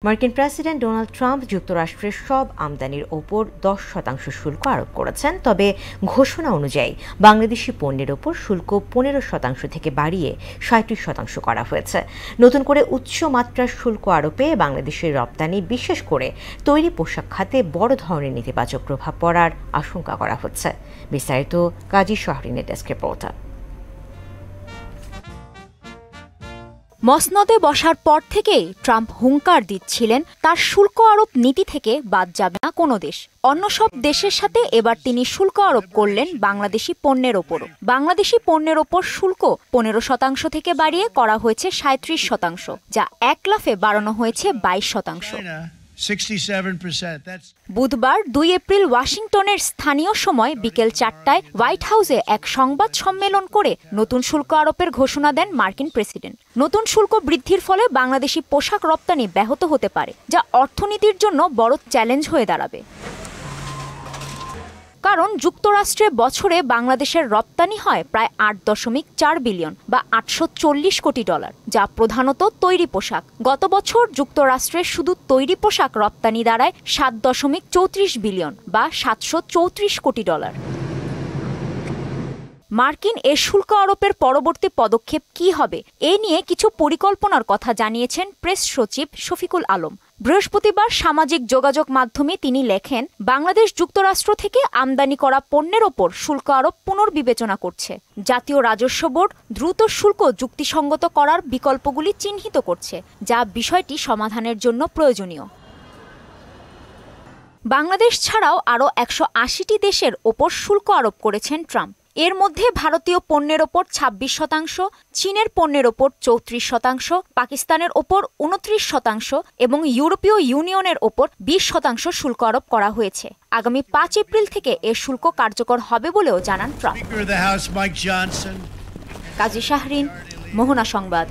মার্কিন president Donald Trump যুক্তরাষ্ট্রের সব আমদানির ওপর 10% শুল্ক আরোপ করেছেন। তবে ঘোষণা অনুযায়ী বাংলাদেশি পণ্যের ওপর শুল্ক 15% থেকে বাড়িয়ে 37% করা হয়েছে। নতুন করে উচ্চ মাত্রার শুল্ক আরোপে বাংলাদেশের রপ্তানি, বিশেষ করে তৈরি পোশাক খাতে বড় ধরনের নেতিবাচক প্রভাব পড়ার আশঙ্কা করা হচ্ছে। বিস্তারিত কাজী শাহরিনের ডেস্ক রিপোর্টার। মসনদে বসার পর থেকেই ট্রাম্প হুঙ্কার দিচ্ছিলেন তার শুল্ক আরোপ নীতি থেকে বাদ যাবে না কোনো দেশ। অন্য সব দেশের সাথে এবার তিনি শুল্ক আরোপ করলেন বাংলাদেশি পণ্যের ওপরও। বাংলাদেশি পণ্যের ওপর শুল্ক 15% থেকে বাড়িয়ে করা হয়েছে 37%, যা এক লাফে বাড়ানো হয়েছে 22%। বুধবার 2 এপ্রিল ওয়াশিংটনের স্থানীয় সময় বিকেল 4টায় হোয়াইট হাউসে এক সংবাদ সম্মেলন করে নতুন শুল্ক আরোপের ঘোষণা দেন মার্কিন প্রেসিডেন্ট। নতুন শুল্ক বৃদ্ধির ফলে বাংলাদেশি পোশাক রপ্তানি ব্যাহত হতে পারে, যা অর্থনীতির জন্য বড় চ্যালেঞ্জ হয়ে দাঁড়াবে। কারণ যুক্তরাষ্ট্রে বছরে বাংলাদেশের রপ্তানি হয় প্রায় 8.4 বিলিয়ন বা $840 কোটি, যা প্রধানত তৈরি পোশাক। গত বছর যুক্তরাষ্ট্রে শুধু তৈরি পোশাক রপ্তানি দাঁড়ায় 7.34 বিলিয়ন বা $734 কোটি। মার্কিন এ শুল্ক আরোপের পরবর্তী পদক্ষেপ কী হবে, এ নিয়ে কিছু পরিকল্পনার কথা জানিয়েছেন প্রেস সচিব শফিকুল আলম। বৃহস্পতিবার সামাজিক যোগাযোগ মাধ্যমে তিনি লেখেন, বাংলাদেশ যুক্তরাষ্ট্র থেকে আমদানি করা পণ্যের ওপর শুল্ক আরোপ পুনর্বিবেচনা করছে। জাতীয় রাজস্ব বোর্ড দ্রুত শুল্ক যুক্তিসঙ্গত করার বিকল্পগুলি চিহ্নিত করছে, যা বিষয়টি সমাধানের জন্য প্রয়োজনীয়। বাংলাদেশ ছাড়াও আরও 180টি দেশের ওপর শুল্ক আরোপ করেছেন ট্রাম্প। এর মধ্যে ভারতীয় পণ্যের ওপর 26%, চীনের পণ্যের ওপর 34%, পাকিস্তানের ওপর 29% এবং ইউরোপীয় ইউনিয়নের ওপর 20% শুল্ক আরোপ করা হয়েছে। আগামী 5 এপ্রিল থেকে এর শুল্ক কার্যকর হবে বলেও জানান ট্রাম্প। কাজী শাহরিন, মোহনা সংবাদ।